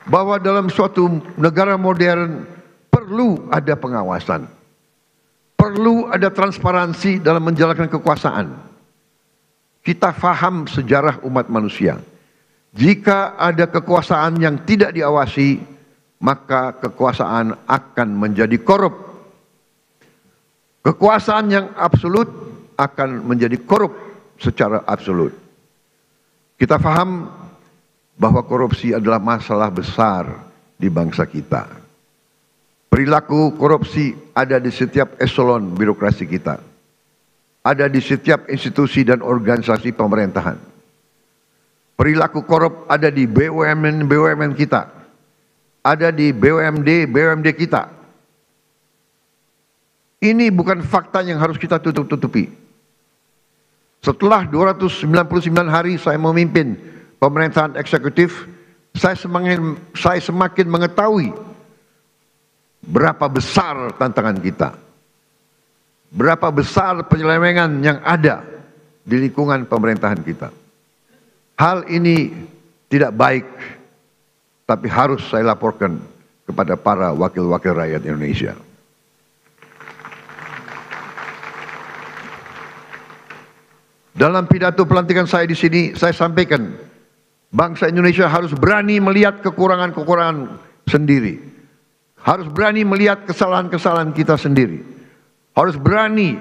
bahwa dalam suatu negara modern perlu ada pengawasan, perlu ada transparansi dalam menjalankan kekuasaan. Kita faham sejarah umat manusia. Jika ada kekuasaan yang tidak diawasi, maka kekuasaan akan menjadi korup. Kekuasaan yang absolut akan menjadi korup secara absolut. Kita faham bahwa korupsi adalah masalah besar di bangsa kita. Perilaku korupsi ada di setiap eselon birokrasi kita. Ada di setiap institusi dan organisasi pemerintahan. Perilaku korup ada di BUMN kita. Ada di BUMD kita. Ini bukan fakta yang harus kita tutup-tutupi. Setelah 299 hari saya memimpin pemerintahan eksekutif, saya semakin mengetahui berapa besar tantangan kita. Berapa besar penyelewengan yang ada di lingkungan pemerintahan kita. Hal ini tidak baik, tapi harus saya laporkan kepada para wakil-wakil rakyat Indonesia. Dalam pidato pelantikan saya di sini, saya sampaikan, bangsa Indonesia harus berani melihat kekurangan-kekurangan sendiri. Harus berani melihat kesalahan-kesalahan kita sendiri. Harus berani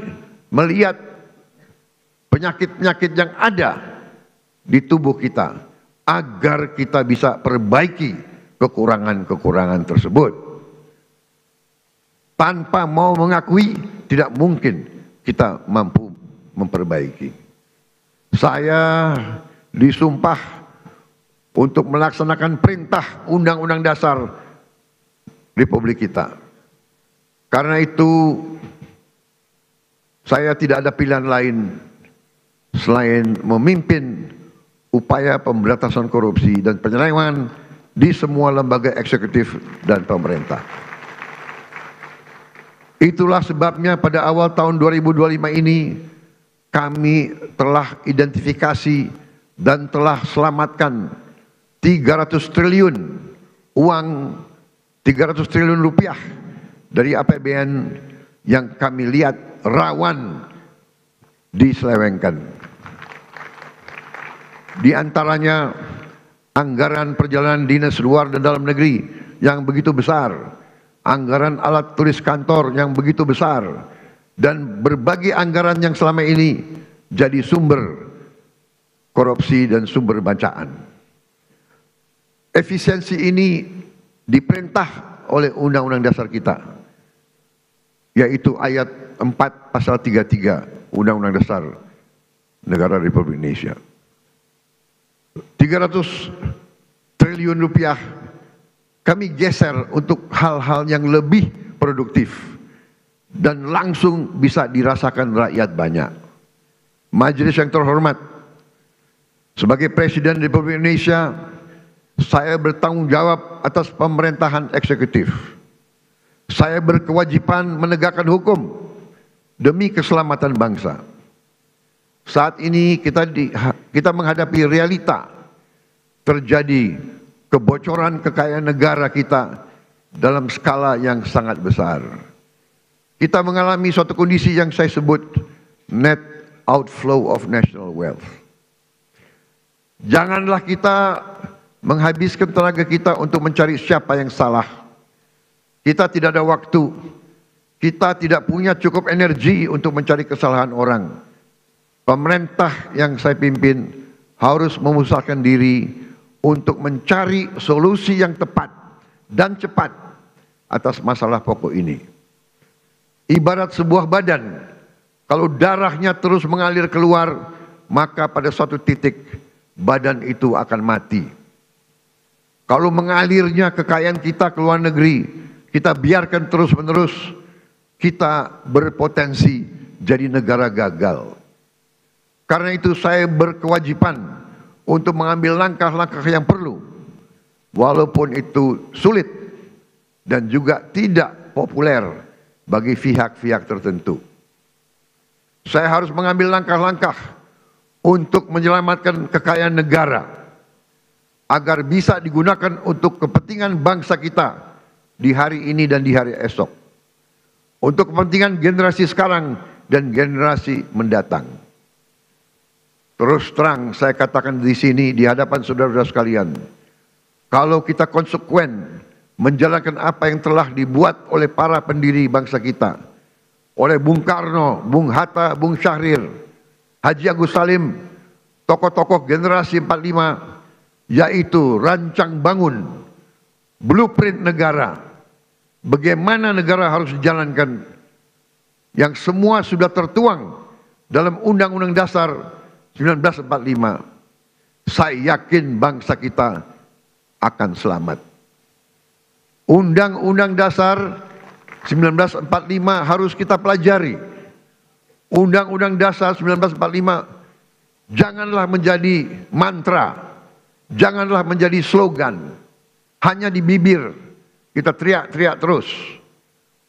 melihat penyakit-penyakit yang ada di tubuh kita, agar kita bisa perbaiki kekurangan-kekurangan tersebut. Tanpa mau mengakui, tidak mungkin kita mampu memperbaiki. Saya disumpah untuk melaksanakan perintah Undang-Undang Dasar Republik kita. Karena itu, saya tidak ada pilihan lain selain memimpin upaya pemberantasan korupsi dan penyelewengan di semua lembaga eksekutif dan pemerintah. Itulah sebabnya pada awal tahun 2025 ini kami telah identifikasi dan telah selamatkan 300 triliun uang, 300 triliun rupiah dari APBN yang kami lihat rawan diselewengkan. Di antaranya anggaran perjalanan dinas luar dan dalam negeri yang begitu besar, anggaran alat tulis kantor yang begitu besar, dan berbagai anggaran yang selama ini jadi sumber korupsi dan sumber bacaan. Efisiensi ini diperintah oleh Undang-Undang Dasar kita, yaitu ayat 4 pasal 33 Undang-Undang Dasar Negara Republik Indonesia. 300 triliun rupiah kami geser untuk hal-hal yang lebih produktif dan langsung bisa dirasakan rakyat banyak. Majelis yang terhormat, sebagai Presiden Republik Indonesia, saya bertanggung jawab atas pemerintahan eksekutif. Saya berkewajiban menegakkan hukum demi keselamatan bangsa. Saat ini kita menghadapi realita terjadi kebocoran kekayaan negara kita dalam skala yang sangat besar. Kita mengalami suatu kondisi yang saya sebut net outflow of national wealth. Janganlah kita menghabiskan tenaga kita untuk mencari siapa yang salah. Kita tidak ada waktu. Kita tidak punya cukup energi untuk mencari kesalahan orang. Pemerintah yang saya pimpin harus memusatkan diri untuk mencari solusi yang tepat dan cepat atas masalah pokok ini. Ibarat sebuah badan, kalau darahnya terus mengalir keluar, maka pada suatu titik badan itu akan mati. Kalau mengalirnya kekayaan kita ke luar negeri, kita biarkan terus-menerus, kita berpotensi jadi negara gagal. Karena itu saya berkewajiban untuk mengambil langkah-langkah yang perlu, walaupun itu sulit dan juga tidak populer bagi pihak-pihak tertentu. Saya harus mengambil langkah-langkah untuk menyelamatkan kekayaan negara. agar bisa digunakan untuk kepentingan bangsa kita di hari ini dan di hari esok, untuk kepentingan generasi sekarang dan generasi mendatang. Terus terang saya katakan di sini di hadapan saudara-saudara sekalian, kalau kita konsekuen menjalankan apa yang telah dibuat oleh para pendiri bangsa kita, oleh Bung Karno, Bung Hatta, Bung Syahrir, Haji Agus Salim, tokoh-tokoh generasi 45, yaitu rancang bangun, blueprint negara, bagaimana negara harus dijalankan, yang semua sudah tertuang dalam Undang-Undang Dasar 1945. Saya yakin bangsa kita akan selamat. Undang-Undang Dasar 1945 harus kita pelajari. Undang-Undang Dasar 1945 janganlah menjadi mantra, janganlah menjadi slogan, hanya di bibir kita teriak-teriak terus.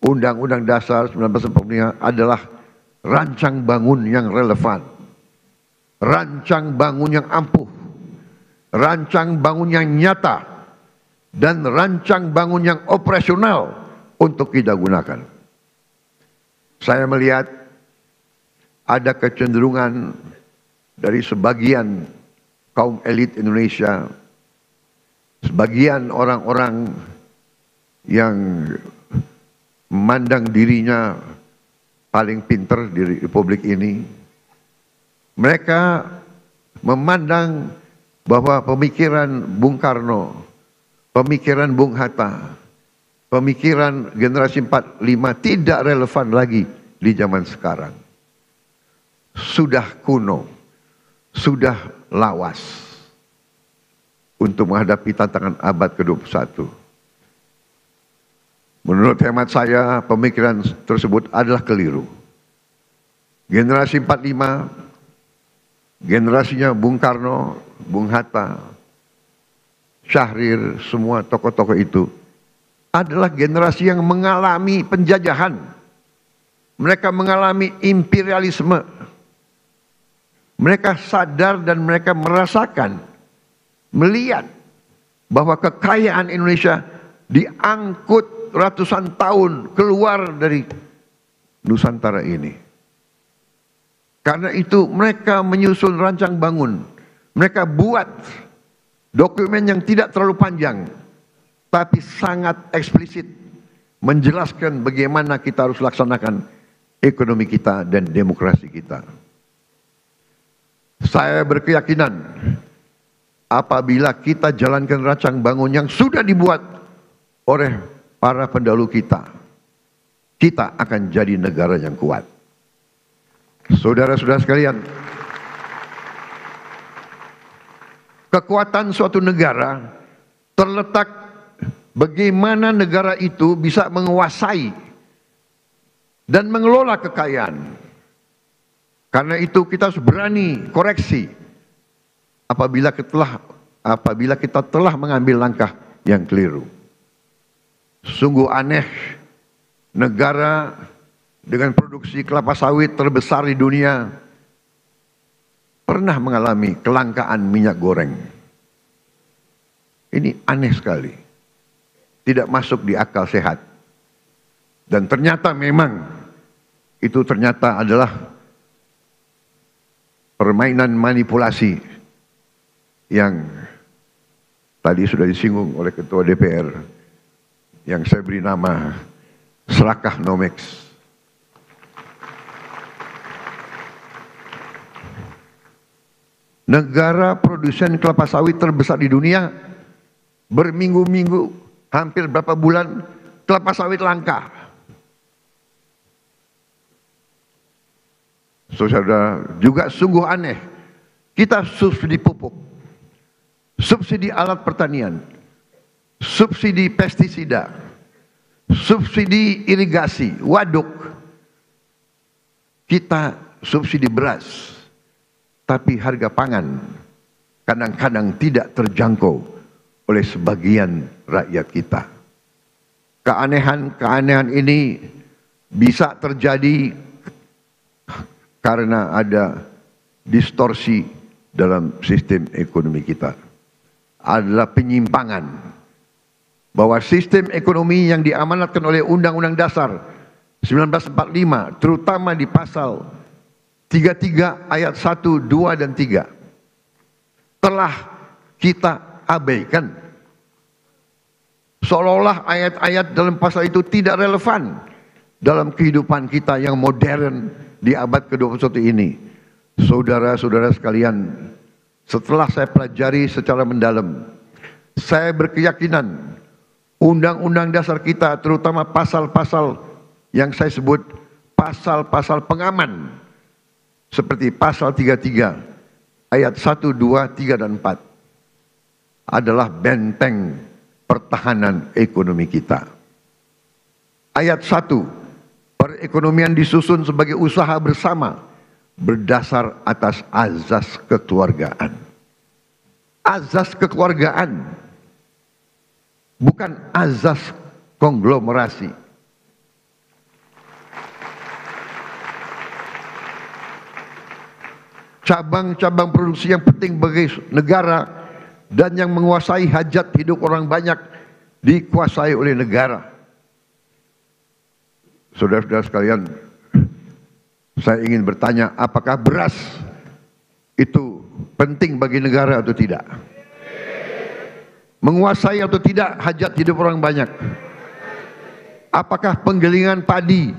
Undang-Undang Dasar 1945 adalah rancang bangun yang relevan, rancang bangun yang ampuh, rancang bangun yang nyata, dan rancang bangun yang operasional untuk kita gunakan. Saya melihat ada kecenderungan dari sebagian kaum elit Indonesia, sebagian orang-orang yang memandang dirinya paling pinter di Republik ini, mereka memandang bahwa pemikiran Bung Karno, pemikiran Bung Hatta, pemikiran generasi 45 tidak relevan lagi di zaman sekarang. Sudah kuno, sudah lawas untuk menghadapi tantangan abad ke-21. Menurut hemat saya, pemikiran tersebut adalah keliru. Generasi 45, generasinya Bung Karno, Bung Hatta, Syahrir, semua tokoh-tokoh itu adalah generasi yang mengalami penjajahan. Mereka mengalami imperialisme. Mereka sadar dan mereka merasakan, melihat bahwa kekayaan Indonesia diangkut ratusan tahun keluar dari Nusantara ini. Karena itu mereka menyusun rancang bangun. Mereka buat dokumen yang tidak terlalu panjang, tapi sangat eksplisit, menjelaskan bagaimana kita harus laksanakan ekonomi kita dan demokrasi kita. Saya berkeyakinan apabila kita jalankan rancang bangun yang sudah dibuat oleh para pendahulu kita, kita akan jadi negara yang kuat. Saudara-saudara sekalian, kekuatan suatu negara terletak bagaimana negara itu bisa menguasai dan mengelola kekayaan. Karena itu kita harus berani koreksi apabila kita telah mengambil langkah yang keliru. Sungguh aneh negara dengan produksi kelapa sawit terbesar di dunia pernah mengalami kelangkaan minyak goreng. Ini aneh sekali. Tidak masuk di akal sehat. Dan ternyata memang itu ternyata adalah permainan manipulasi yang tadi sudah disinggung oleh Ketua DPR yang saya beri nama Serakah Nomex. Negara produsen kelapa sawit terbesar di dunia, berminggu-minggu, hampir berapa bulan, kelapa sawit langka. Saudara, juga sungguh aneh, kita subsidi pupuk, subsidi alat pertanian, subsidi pestisida, subsidi irigasi, waduk, kita subsidi beras. Tapi harga pangan kadang-kadang tidak terjangkau oleh sebagian rakyat kita. Keanehan-keanehan ini bisa terjadi karena ada distorsi dalam sistem ekonomi kita. adalah penyimpangan, bahwa sistem ekonomi yang diamanatkan oleh Undang-Undang Dasar 1945, terutama di pasal 33 ayat 1, 2, dan 3, telah kita abaikan. Seolah-olah ayat-ayat dalam pasal itu tidak relevan dalam kehidupan kita yang modern di abad ke-21 ini. Saudara-saudara sekalian, setelah saya pelajari secara mendalam, saya berkeyakinan Undang-Undang Dasar kita, terutama pasal-pasal yang saya sebut pasal-pasal pengaman, seperti pasal 33 ayat 1, 2, 3, dan 4, adalah benteng pertahanan ekonomi kita. Ayat 1, perekonomian disusun sebagai usaha bersama berdasar atas azas kekeluargaan. Azas kekeluargaan, bukan azas konglomerasi. Cabang-cabang produksi yang penting bagi negara dan yang menguasai hajat hidup orang banyak dikuasai oleh negara. Saudara-saudara sekalian, saya ingin bertanya, apakah beras itu penting bagi negara atau tidak? Menguasai atau tidak hajat hidup orang banyak? Apakah penggilingan padi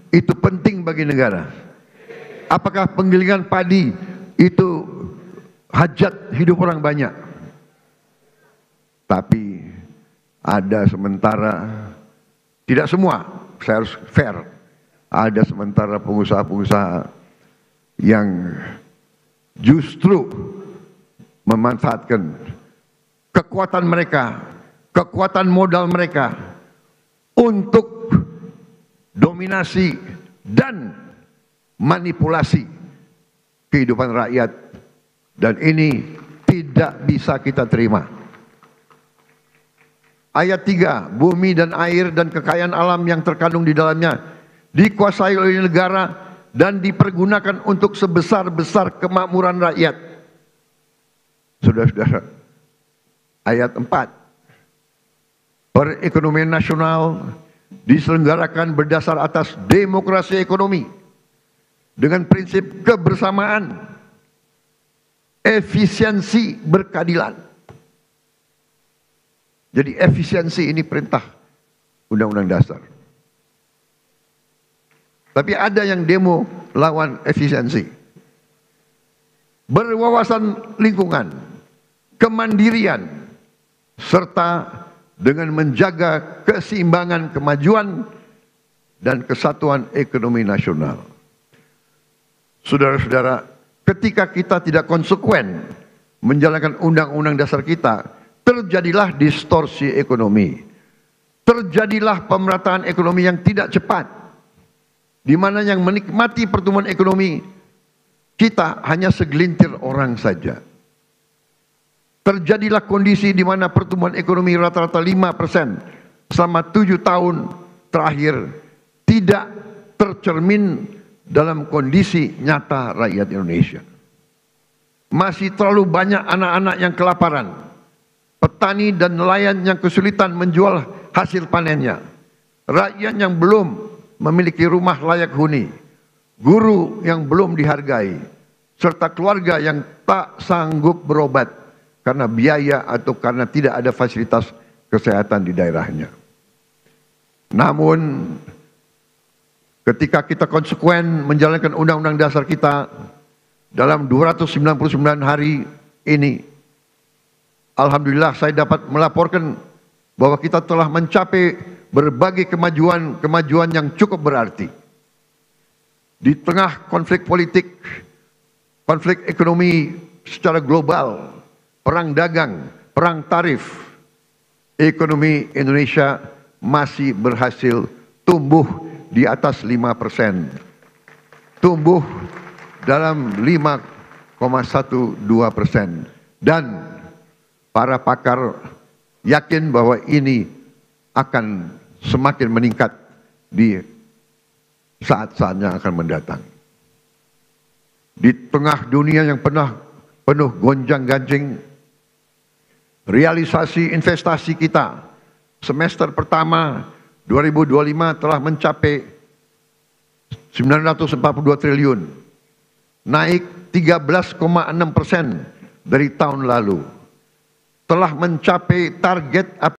itu penting bagi negara? Apakah penggilingan padi itu hajat hidup orang banyak? Tapi ada sementara, tidak semua, saya harus fair, ada sementara pengusaha-pengusaha yang justru memanfaatkan kekuatan mereka, kekuatan modal mereka untuk dominasi dan manipulasi kehidupan rakyat, dan ini tidak bisa kita terima. Ayat 3, bumi dan air dan kekayaan alam yang terkandung di dalamnya dikuasai oleh negara dan dipergunakan untuk sebesar-besar kemakmuran rakyat. Saudara-saudara, ayat 4, perekonomian nasional diselenggarakan berdasar atas demokrasi ekonomi dengan prinsip kebersamaan, efisiensi, berkeadilan. Jadi efisiensi ini perintah Undang-Undang Dasar. Tapi ada yang demo lawan efisiensi. Berwawasan lingkungan, kemandirian, serta dengan menjaga keseimbangan kemajuan dan kesatuan ekonomi nasional. Saudara-saudara, ketika kita tidak konsekuen menjalankan Undang-Undang Dasar kita, terjadilah distorsi ekonomi, terjadilah pemerataan ekonomi yang tidak cepat, di mana yang menikmati pertumbuhan ekonomi kita hanya segelintir orang saja. Terjadilah kondisi di mana pertumbuhan ekonomi rata-rata 5% selama 7 tahun terakhir tidak tercermin dalam kondisi nyata rakyat Indonesia. Masih terlalu banyak anak-anak yang kelaparan, petani dan nelayan yang kesulitan menjual hasil panennya, rakyat yang belum memiliki rumah layak huni, guru yang belum dihargai, serta keluarga yang tak sanggup berobat karena biaya atau karena tidak ada fasilitas kesehatan di daerahnya. Namun, ketika kita konsekuen menjalankan Undang-Undang Dasar kita dalam 299 hari ini, alhamdulillah saya dapat melaporkan bahwa kita telah mencapai berbagai kemajuan yang cukup berarti. Di tengah konflik politik, konflik ekonomi secara global, perang dagang, perang tarif, ekonomi Indonesia masih berhasil tumbuh di atas 5%. Tumbuh dalam 5,12%. Dan para pakar yakin bahwa ini akan semakin meningkat di saat-saatnya akan mendatang. Di tengah dunia yang penuh gonjang-ganjing, Realisasi investasi kita semester pertama 2025 telah mencapai 942 triliun, naik 13,6% dari tahun lalu. Telah mencapai target